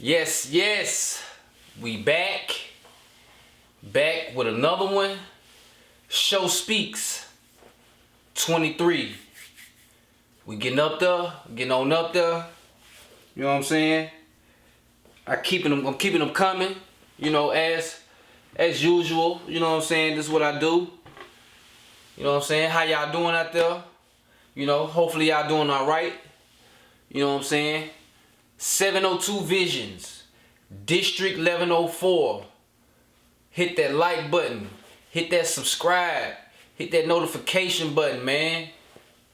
Yes, we back with another one. Show Speaks 23. We getting up there, getting on up there. You know what I'm saying? I'm keeping them coming. You know, as usual. You know what I'm saying? This is what I do. You know what I'm saying? How y'all doing out there? You know, hopefully y'all doing all right. You know what I'm saying? 702 Visions, District 1104. Hit that like button. Hit that subscribe. Hit that notification button, man.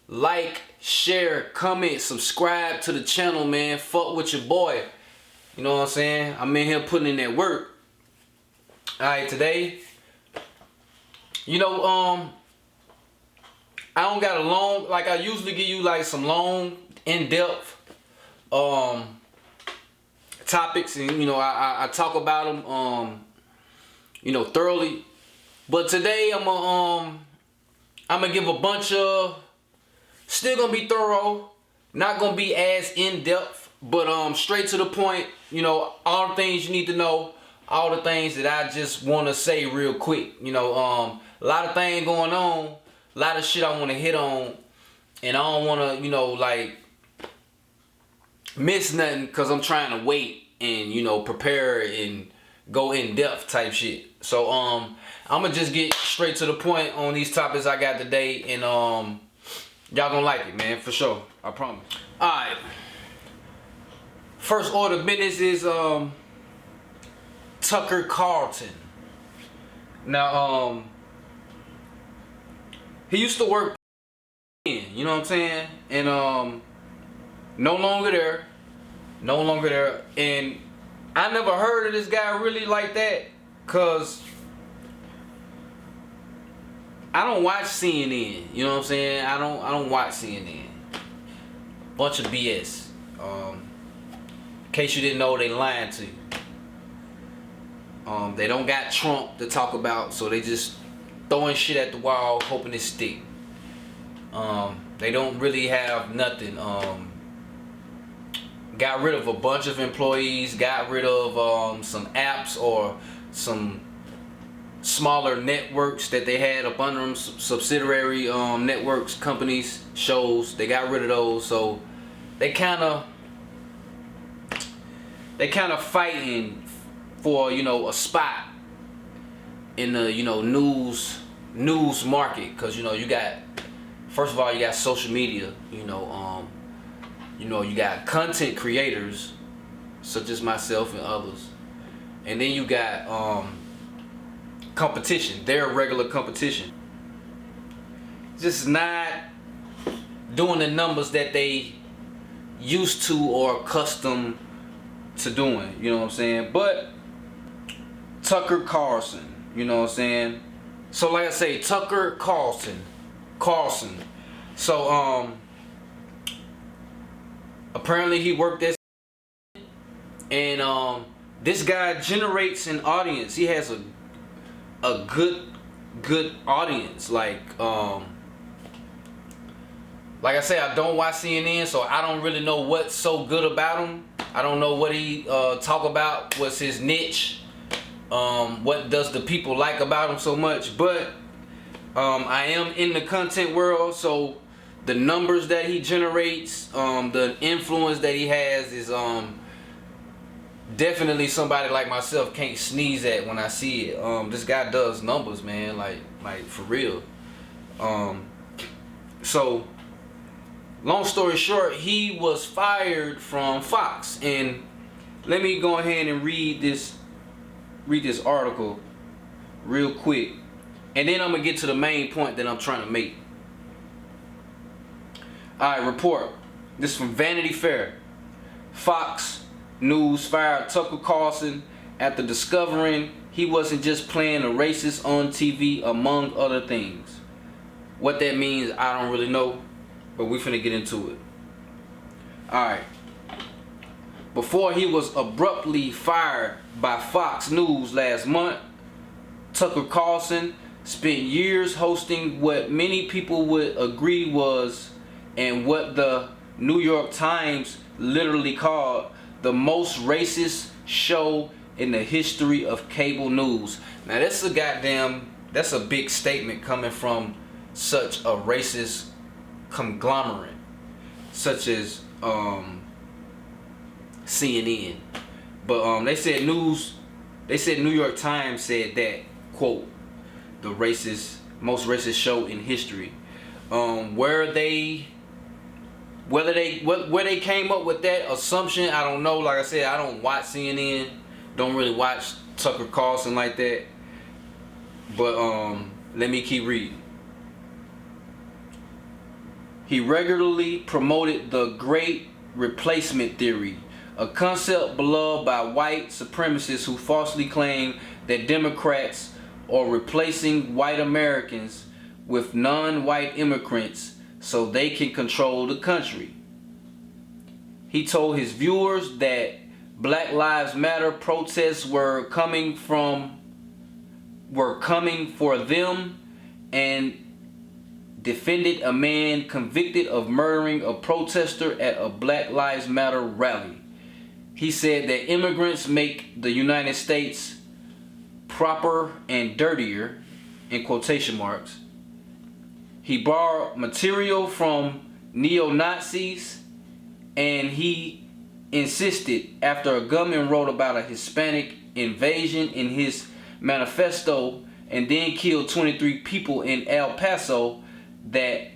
Like, share, comment, subscribe to the channel, man. Fuck with your boy. You know what I'm saying? I'm in here putting in that work. Alright, today, you know, I don't got a long, like I usually give you like some long, in-depth topics, and you know I talk about them you know, thoroughly. But today I'm gonna give a bunch of, still gonna be thorough, not gonna be as in-depth, but straight to the point. You know, all the things you need to know, all the things that I just want to say real quick. You know, a lot of things going on, a lot of shit I want to hit on, and I don't want to, you know, like miss nothing, because I'm trying to wait and, you know, prepare and go in depth type shit. So I'm gonna just get straight to the point on these topics I got today, and y'all gonna like it, man, for sure. I promise. Alright. First order of business is Tucker Carlson. Now he used to work in, you know what I'm saying? And no longer there. And I never heard of this guy really like that, cause I don't watch CNN. You know what I'm saying? I don't watch CNN. Bunch of BS. In case you didn't know, they lying to you. They don't got Trump to talk about, so they just throwing shit at the wall, hoping it stick. They don't really have nothing. Got rid of a bunch of employees, got rid of some apps or some smaller networks that they had up under them, subsidiary networks, companies, shows. They got rid of those, so they kind of fighting for, you know, a spot in the, you know, news market, because, you know, you got, first of all, you got social media, you know, you got content creators such as myself and others, and then you got competition, their regular competition, just not doing the numbers that they used to or accustomed to doing, you know what I'm saying? But Tucker Carlson, you know what I'm saying? So like I say, Tucker Carlson. So apparently he worked at, and this guy generates an audience. He has a good audience. Like I say, I don't watch CNN, so I don't really know what's so good about him. I don't know what he talk about, what's his niche, what does the people like about him so much. But I am in the content world, so the numbers that he generates, the influence that he has is definitely somebody like myself can't sneeze at when I see it. This guy does numbers, man, like for real. So long story short, he was fired from Fox, and let me go ahead and read this article real quick, and then I'm gonna get to the main point that I'm trying to make. Alright, report. This is from Vanity Fair. Fox News fired Tucker Carlson after discovering he wasn't just playing a racist on TV, among other things. What that means, I don't really know, but we finna get into it. Alright. Before he was abruptly fired by Fox News last month, Tucker Carlson spent years hosting what many people would agree was, and what the New York Times literally called, the most racist show in the history of cable news. Now that's a big statement coming from such a racist conglomerate such as CNN. But they said New York Times said that, quote, the most racist show in history. Where they came up with that assumption, I don't know. Like I said, I don't watch CNN, don't really watch Tucker Carlson like that. But let me keep reading. He regularly promoted the Great Replacement theory, a concept beloved by white supremacists who falsely claim that Democrats are replacing white Americans with non-white immigrants so they can control the country. He told his viewers that Black Lives Matter protests were coming for them, and defended a man convicted of murdering a protester at a Black Lives Matter rally. He said that immigrants make the United States proper and dirtier, in quotation marks. He borrowed material from neo-Nazis, and he insisted, after a gunman wrote about a Hispanic invasion in his manifesto and then killed 23 people in El Paso, that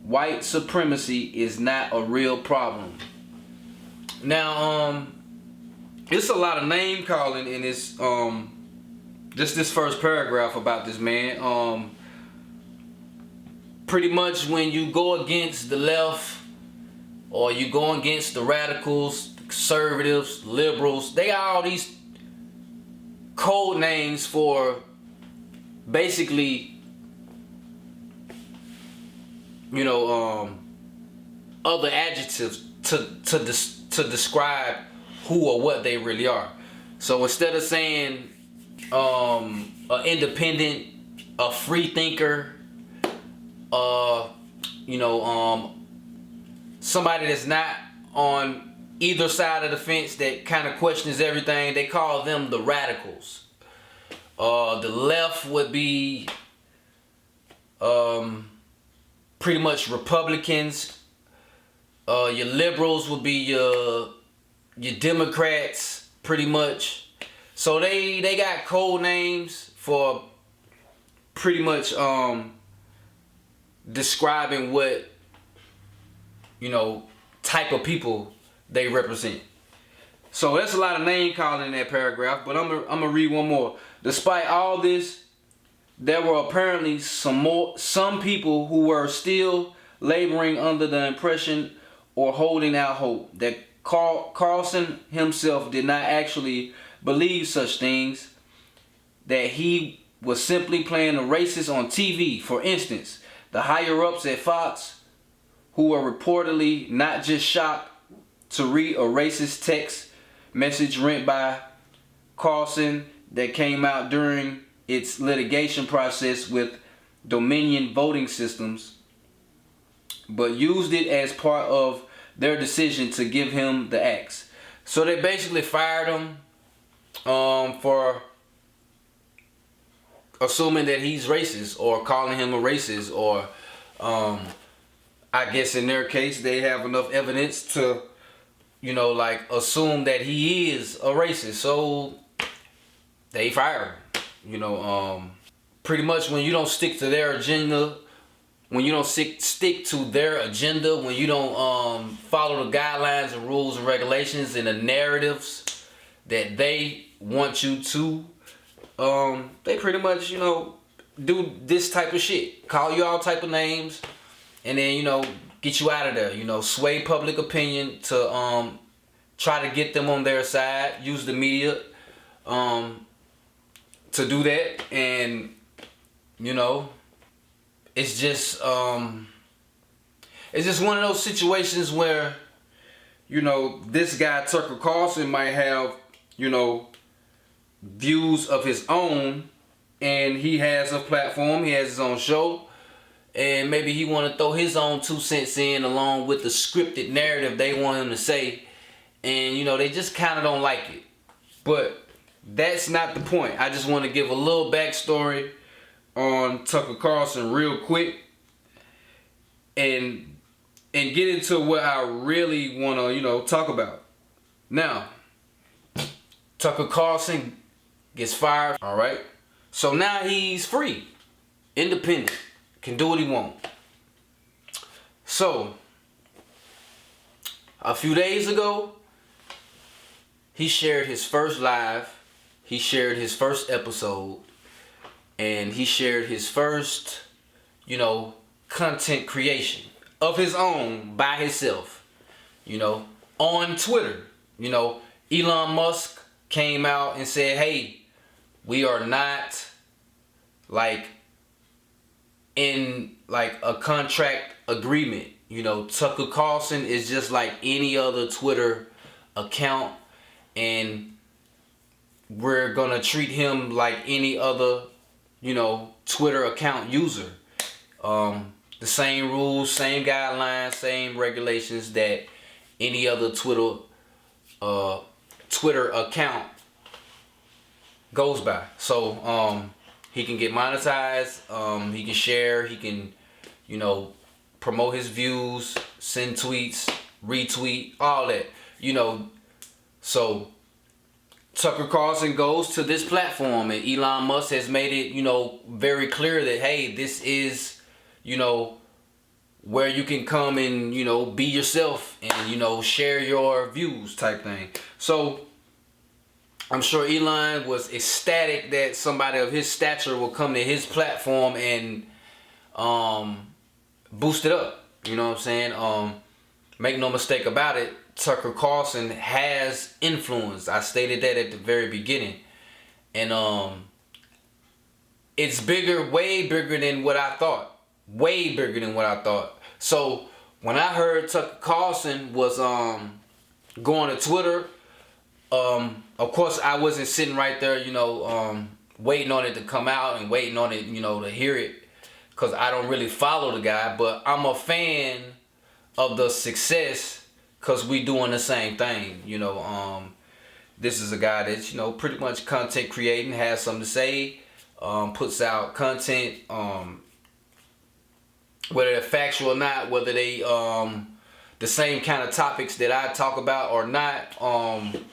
white supremacy is not a real problem. Now, it's a lot of name calling in this, just this first paragraph about this man. Pretty much when you go against the left, or you go against the radicals, the conservatives, liberals, they got all these code names for basically, other adjectives to describe who or what they really are. So instead of saying an independent, a free thinker, somebody that's not on either side of the fence, that kind of questions everything, they call them the radicals. The left would be pretty much Republicans. Your liberals would be your Democrats, pretty much. So they got code names for pretty much describing what type of people they represent. So that's a lot of name calling in that paragraph, but I'm gonna read one more. Despite all this, there were apparently some people who were still laboring under the impression or holding out hope that Carlson himself did not actually believe such things, that he was simply playing a racist on TV. For instance, the higher-ups at Fox, who were reportedly not just shocked to read a racist text message written by Carlson that came out during its litigation process with Dominion voting systems, but used it as part of their decision to give him the axe. So they basically fired him for assuming that he's racist, or calling him a racist, or I guess in their case they have enough evidence to assume that he is a racist, so they fire him. Pretty much when you don't stick to their agenda, when you don't stick to their agenda, when you don't follow the guidelines and rules and regulations and the narratives that they want you to, they pretty much, do this type of shit. Call you all type of names, and then, get you out of there. Sway public opinion to try to get them on their side. Use the media to do that. And, it's just one of those situations where, this guy Tucker Carlson might have, views of his own, and he has a platform, he has his own show, and maybe he want to throw his own 2 cents in along with the scripted narrative they want him to say, and you know, they just kind of don't like it. But that's not the point. I just want to give a little backstory on Tucker Carlson real quick, and get into what I really want to, you know, talk about. Now, Tucker Carlson gets fired, all right? So now he's free, independent, can do what he wants. So, a few days ago, he shared his first live, he shared his first episode, and he shared his first, you know, content creation of his own by himself, you know, on Twitter. You know, Elon Musk came out and said, hey, we are not like in like a contract agreement. You know, Tucker Carlson is just like any other Twitter account, and we're gonna treat him like any other, you know, Twitter account user. The same rules, same guidelines, same regulations that any other Twitter account goes by. So he can get monetized, he can share, he can, you know, promote his views, send tweets, retweet, all that, you know. So Tucker Carlson goes to this platform, and Elon Musk has made it, you know, very clear that, hey, this is, you know, where you can come and, you know, be yourself and, you know, share your views type thing. So I'm sure Elon was ecstatic that somebody of his stature will come to his platform and boost it up. You know what I'm saying? Make no mistake about it, Tucker Carlson has influence. I stated that at the very beginning. And it's bigger, way bigger than what I thought. Way bigger than what I thought. So when I heard Tucker Carlson was going to Twitter, of course I wasn't sitting right there, you know, waiting on it to come out and waiting on it, you know, to hear it, because I don't really follow the guy. But I'm a fan of the success, because we doing the same thing, you know. This is a guy that's, you know, pretty much content creating, has something to say, puts out content, whether they're factual or not, whether they the same kind of topics that I talk about or not,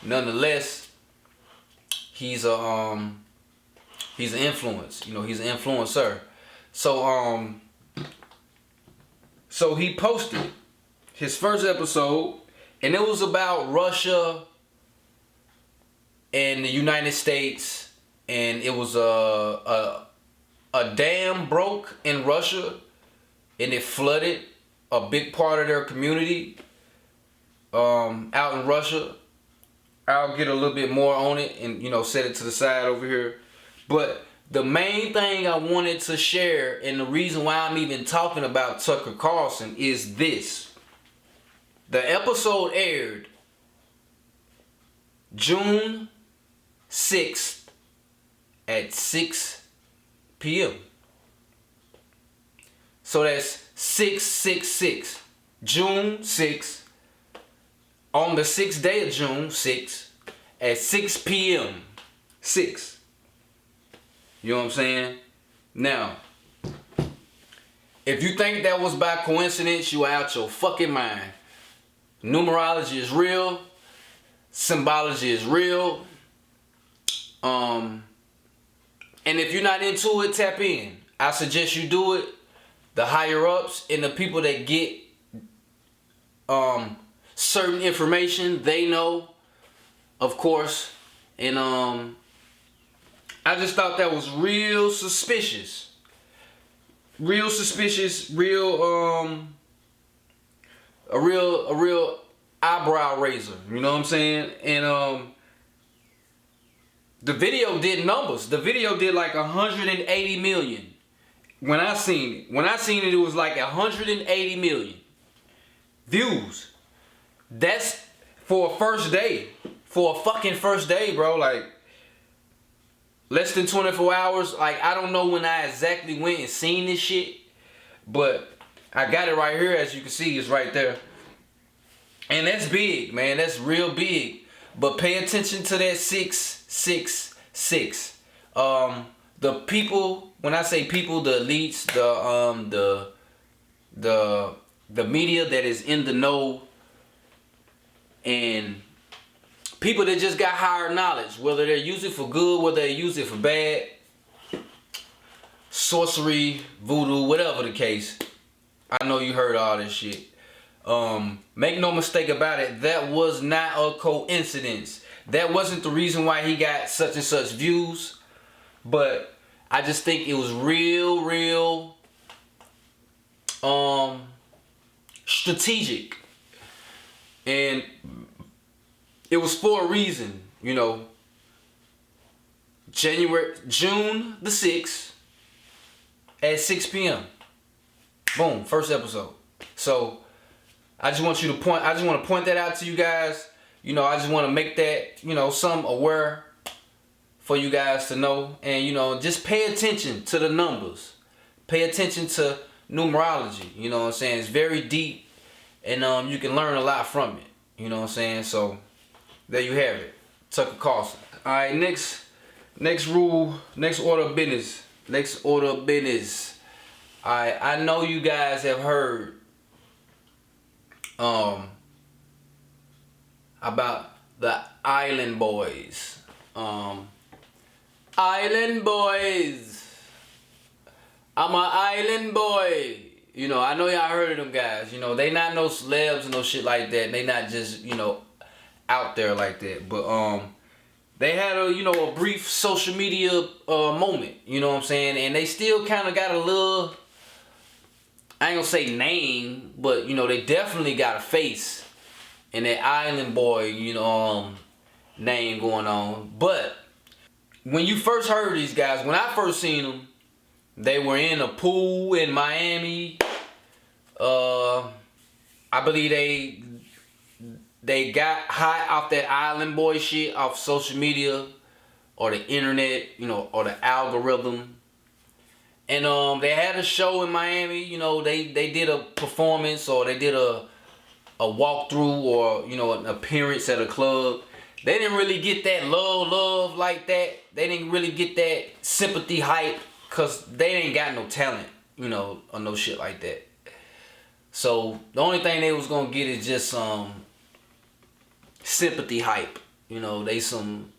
nonetheless, he's an influence, you know, he's an influencer. So so he posted his first episode, and it was about Russia and the United States, and it was a dam broke in Russia, and it flooded a big part of their community out in Russia. I'll get a little bit more on it and, you know, set it to the side over here. But the main thing I wanted to share, and the reason why I'm even talking about Tucker Carlson, is this. The episode aired June 6th at 6 p.m. So that's 666. June 6th. On the 6th day of June 6th at 6 p.m. 6. You know what I'm saying? Now, if you think that was by coincidence, you are out your fucking mind. Numerology is real. Symbology is real. And if you're not into it, tap in. I suggest you do it. The higher ups and the people that get certain information, they know, of course. And I just thought that was real suspicious. Real suspicious, a real eyebrow raiser, you know what I'm saying? And the video did numbers. The video did like 180 million. When I seen it, it was like 180 million views. That's for a first day. For a fucking first day, bro. Like, less than 24 hours. Like, I don't know when I exactly went and seen this shit, but I got it right here. As you can see, it's right there. And that's big, man. That's real big. But pay attention to that 666. The people, when I say people, the elites, the media that is in the know, and people that just got higher knowledge, whether they use it for good, whether they use it for bad, sorcery, voodoo, whatever the case. I know you heard all this shit. Make no mistake about it, that was not a coincidence. That wasn't the reason why he got such and such views. But I just think it was real strategic. And it was for a reason, you know. June the 6th at 6 p.m. Boom, first episode. So I just want to point that out to you guys. You know, I just want to make that, you know, some aware for you guys to know. And, you know, just pay attention to the numbers. Pay attention to numerology. You know what I'm saying? It's very deep. And you can learn a lot from it. You know what I'm saying? So there you have it. Tucker Carlson. Alright, next rule, next order of business. I know you guys have heard about the Island Boys. Island Boys. I'm an island boy. You know, I know y'all heard of them guys. You know, they not no celebs and no shit like that. They not just, you know, out there like that. But they had a brief social media moment. You know what I'm saying? And they still kind of got a little, I ain't gonna say name, but you know, they definitely got a face and that Island Boy, you know, name going on. But when you first heard these guys, when I first seen them, they were in a pool in Miami. I believe they got high off that Island Boy shit off social media or the internet, you know, or the algorithm. And they had a show in Miami. You know, they did a performance, or they did a walkthrough, or you know, an appearance at a club. They didn't really get that love like that. They didn't really get that sympathy hype, cause they ain't got no talent, you know, or no shit like that. So the only thing they was gonna get is just sympathy hype. You know, they some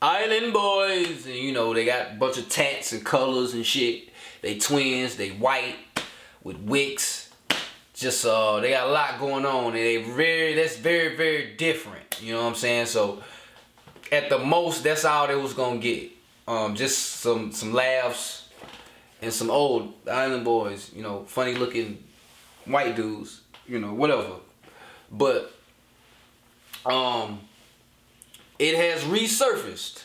Island Boys, and you know, they got a bunch of tats and colors and shit. They twins, they white with wicks. Just they got a lot going on, and that's very different. You know what I'm saying? So at the most, that's all they was gonna get. Just some laughs and some old Island Boys, you know, funny looking white dudes, you know, whatever. But it has resurfaced.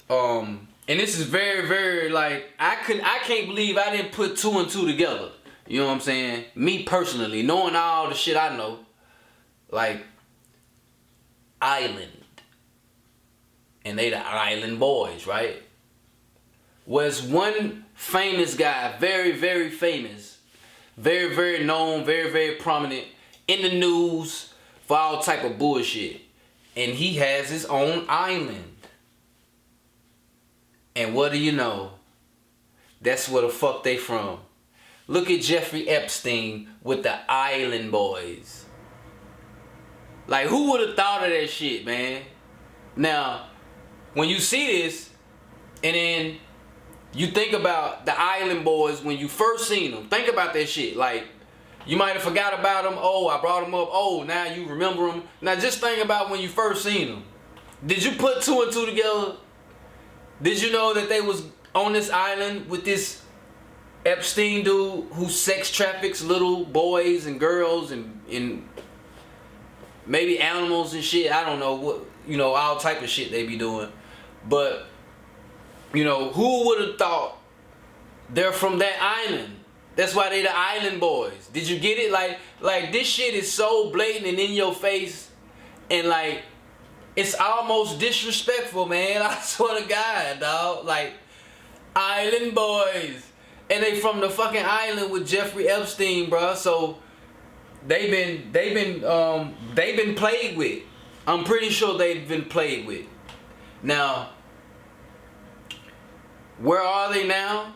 And this is very like, I can't believe I didn't put two and two together. You know what I'm saying? Me personally, knowing all the shit I know, like Island, and they the Island Boys, right? Was one famous guy, very famous, very known, very prominent in the news for all type of bullshit, and he has his own island. And what do you know? That's where the fuck they from. Look at Jeffrey Epstein with the Island Boys. Like, who would have thought of that shit, man? Now, when you see this, and then you think about the Island Boys when you first seen them, think about that shit. Like, you might have forgot about them. Oh, I brought them up. Oh, now you remember them. Now, just think about when you first seen them. Did you put two and two together? Did you know that they was on this island with this Epstein dude who sex traffics little boys and girls and maybe animals and shit? I don't know what, you know, all type of shit they be doing. But, you know, who would have thought they're from that island? That's why they the Island Boys. Did you get it? Like this shit is so blatant and in your face, and like, it's almost disrespectful, man. I swear to God, dog. Like, Island Boys. And they from the fucking island with Jeffrey Epstein, bro. So, they've been played with. I'm pretty sure they've been played with. Now, where are they now?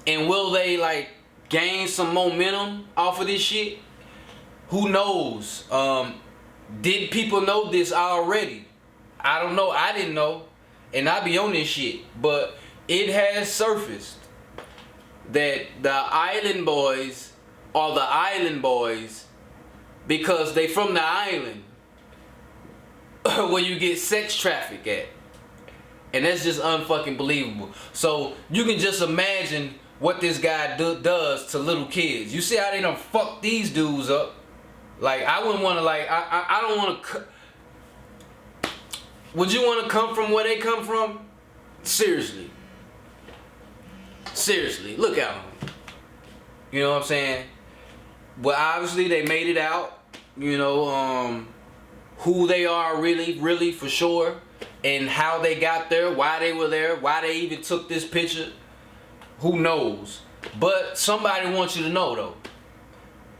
And will they like gain some momentum off of this shit? Who knows? Did people know this already? I don't know. I didn't know. And I be on this shit. But it has surfaced that the Island Boys are the Island Boys because they from the island where you get sex trafficked at. And that's just unfucking believable. So you can just imagine what this guy does to little kids. You see how they done fuck these dudes up? Like, I wouldn't want to, like, I don't want to. Would you want to come from where they come from? Seriously. Seriously, look at them. You know what I'm saying? Well, obviously they made it out. You know, who they are really for sure. And how they got there, why they were there, why they even took this picture. Who knows? But somebody wants you to know, though.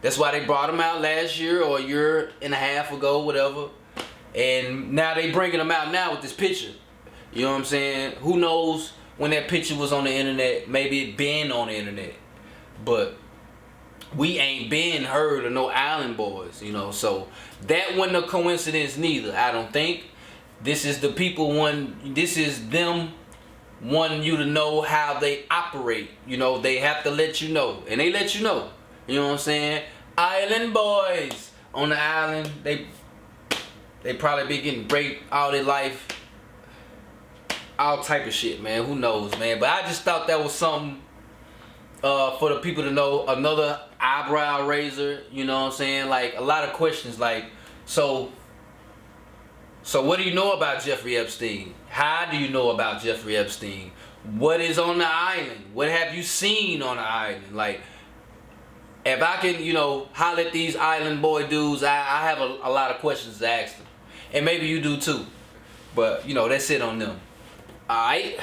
That's why they brought them out last year or a year and a half ago, whatever. And now they bringing them out now with this picture. You know what I'm saying? Who knows when that picture was on the internet? Maybe it been on the internet. But we ain't been heard of no Island Boys, you know. So that wasn't a coincidence neither, I don't think. This is the people this is them wanting you to know how they operate. You know, they have to let you know. And they let you know. You know what I'm saying? Island Boys on the island, they probably be getting raped all their life. All type of shit, man. Who knows, man? But I just thought that was something for the people to know. Another eyebrow raiser, you know what I'm saying? Like, a lot of questions like, so what do you know about Jeffrey Epstein? How do you know about Jeffrey Epstein? What is on the island? What have you seen on the island? Like, if I can, you know, holler at these Island Boy dudes, I have a lot of questions to ask them. And maybe you do too. But, you know, that's it on them. Alright.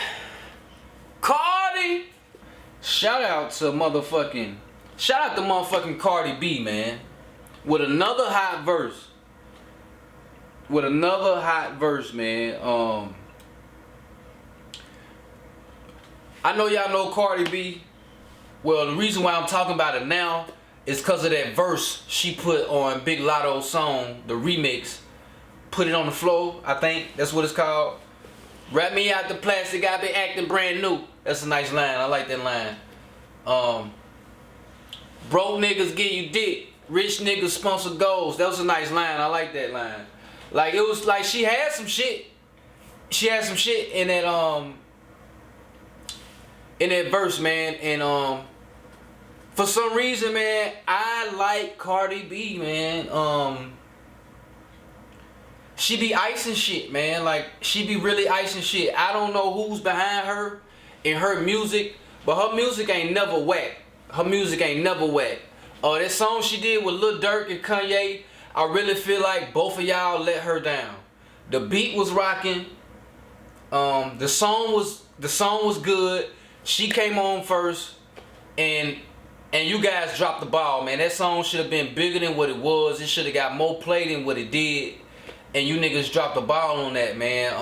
Cardi! Shout out to motherfucking Cardi B, man. With another hot verse. Man. I know y'all know Cardi B. Well, the reason why I'm talking about it now is because of that verse she put on Big Lotto's song, the remix. Put it on the floor, I think. That's what it's called. Wrap me out the plastic, I been acting brand new. That's a nice line. I like that line. Broke niggas give you dick. Rich niggas sponsor goals. That was a nice line. I like that line. Like, it was like she had some shit. She had some shit in that verse, man. And for some reason, man, I like Cardi B, man. She be icing shit, man. Like, she be really icing shit. I don't know who's behind her in her music, but her music ain't never whack. That song she did with Lil Durk and Kanye, I really feel like both of y'all let her down. The beat was rocking. The song was good. She came on first, and you guys dropped the ball, man. That song should have been bigger than what it was. It should have got more play than what it did. And you niggas dropped the ball on that, man.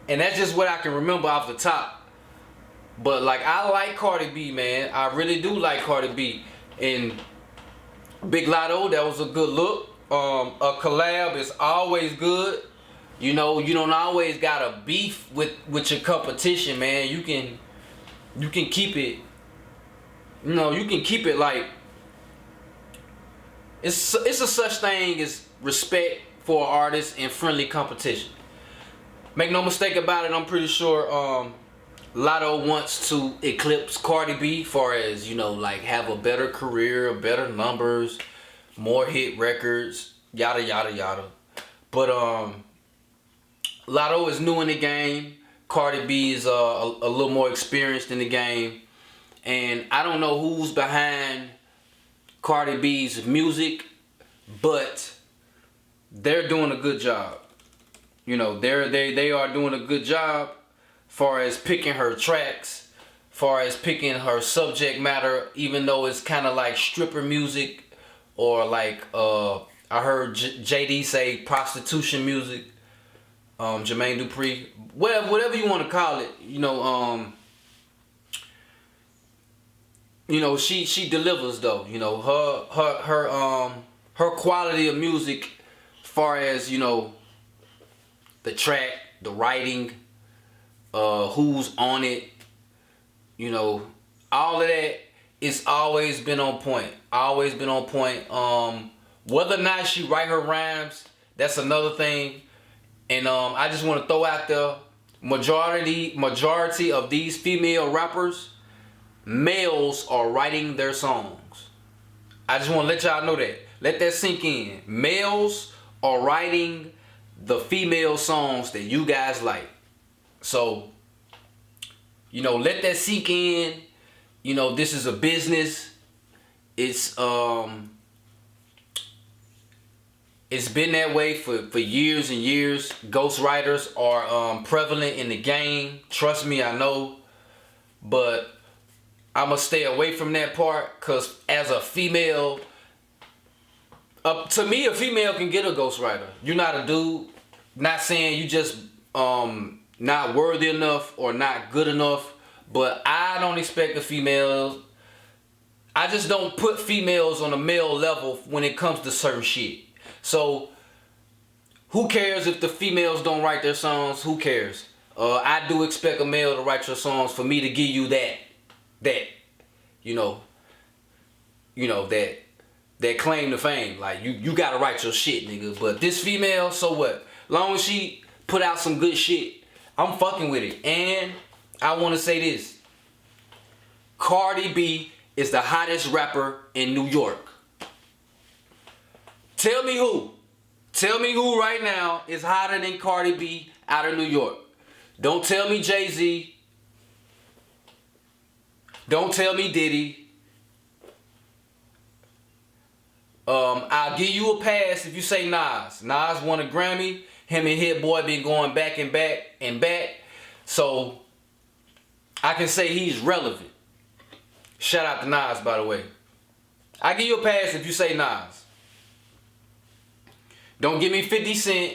And that's just what I can remember off the top. But, like, I like Cardi B, man. I really do like Cardi B. And Big Lotto, that was a good look. A collab is always good. You know, you don't always gotta beef with your competition, man. You can keep it. You know, you can keep it like it's a such thing as respect for artists and friendly competition. Make no mistake about it, I'm pretty sure Lotto wants to eclipse Cardi B far as, you know, like have a better career, better numbers, more hit records, yada yada yada. But Lotto is new in the game. Cardi B is a little more experienced in the game. And I don't know who's behind Cardi B's music, but they're doing a good job. You know, they are doing a good job far as picking her tracks, far as picking her subject matter, even though it's kind of like stripper music, or like I heard JD say prostitution music. Jermaine Dupri, whatever you want to call it, she delivers though. Her quality of music, far as the track, the writing, who's on it, all of that, it's always been on point. Always been on point. Whether or not she write her rhymes, that's another thing. And I just want to throw out the majority of these female rappers, males are writing their songs. I just want to let y'all know that. Let that sink in. Males are writing the female songs that you guys like. So, let that sink in. This is a business. It's been that way for years and years. Ghostwriters are prevalent in the game. Trust me, I know. But I'm going to stay away from that part, because as a female, to me, a female can get a ghostwriter. You're not a dude. Not saying you just not worthy enough or not good enough, but I don't expect a female. I just don't put females on a male level when it comes to certain shit. So, who cares if the females don't write their songs? Who cares? I do expect a male to write your songs for me to give you that claim to fame. Like, you gotta write your shit, nigga. But this female, so what? Long as she put out some good shit, I'm fucking with it. And I want to say this. Cardi B is the hottest rapper in New York. Tell me who. Tell me who right now is hotter than Cardi B out of New York. Don't tell me Jay-Z. Don't tell me Diddy. I'll give you a pass if you say Nas. Nas won a Grammy. Him and Hit Boy been going back and back and back. So, I can say he's relevant. Shout out to Nas, by the way. I give you a pass if you say Nas. Don't give me 50 Cent,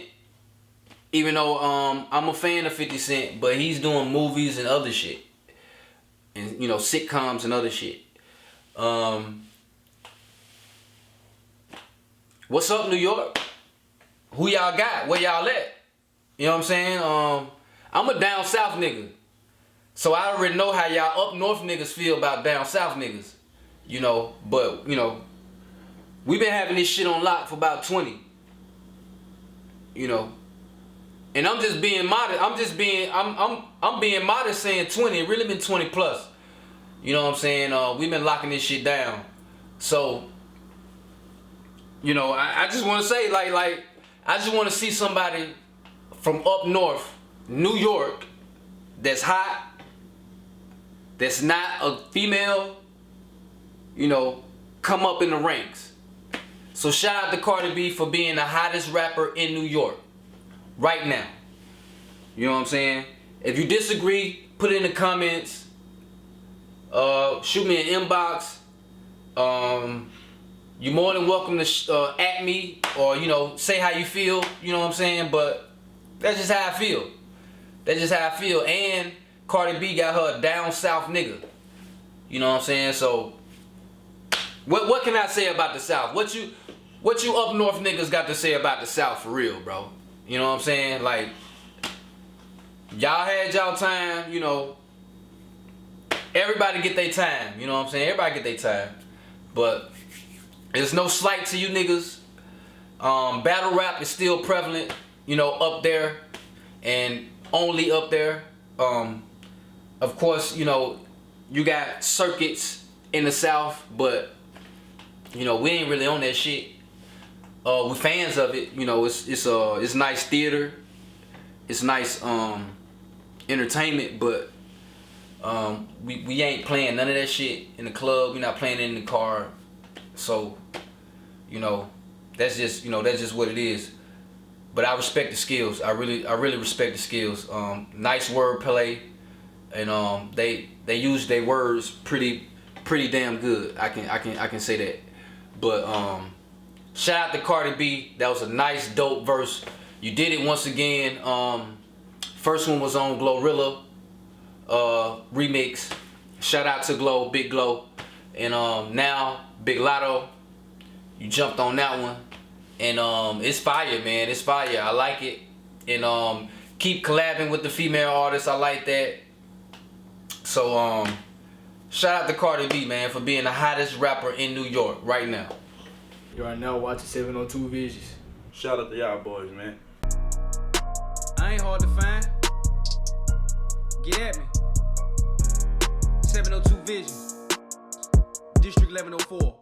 even though I'm a fan of 50 Cent, but he's doing movies and other shit. And, sitcoms and other shit. What's up, New York? Who y'all got? Where y'all at? You know what I'm saying? I'm a down south nigga. So I already know how y'all up north niggas feel about down south niggas. But, we've been having this shit on lock for about 20. And I'm just being modest. I'm being modest saying 20. It really been 20 plus. You know what I'm saying? We've been locking this shit down. So, I just want to say, like, I just want to see somebody from up north, New York, that's hot, that's not a female, come up in the ranks. So shout out to Cardi B for being the hottest rapper in New York right now. You know what I'm saying? If you disagree, put it in the comments. Shoot me an inbox. You're more than welcome to at me or, say how you feel. You know what I'm saying? But that's just how I feel. That's just how I feel. And Cardi B got her a down south nigga. You know what I'm saying? So, what can I say about the South? What you up north niggas got to say about the South for real, bro? You know what I'm saying? Like, y'all had y'all time, everybody get their time, you know what I'm saying? Everybody get their time. But there's no slight to you niggas. Battle rap is still prevalent, up there and only up there. Of course, you got circuits in the South, but we ain't really on that shit. We're fans of it. It's nice theater. It's nice entertainment, but we ain't playing none of that shit in the club. We're not playing it in the car. So, that's just what it is. But I respect the skills. I really respect the skills. Nice wordplay. and they use their words pretty damn good. I can say that. But shout out to Cardi B. That was a nice, dope verse. You did it once again. First one was on Glorilla remix. Shout out to Glow, Big Glow. And now Big Lotto, you jumped on that one. And it's fire, man. It's fire. I like it. And keep collabing with the female artists. I like that. So shout out to Cardi B, man, for being the hottest rapper in New York right now. You are now watching 702 Visions. Shout out to y'all boys, man. I ain't hard to find. Get at me. 702 Vision. District 1104.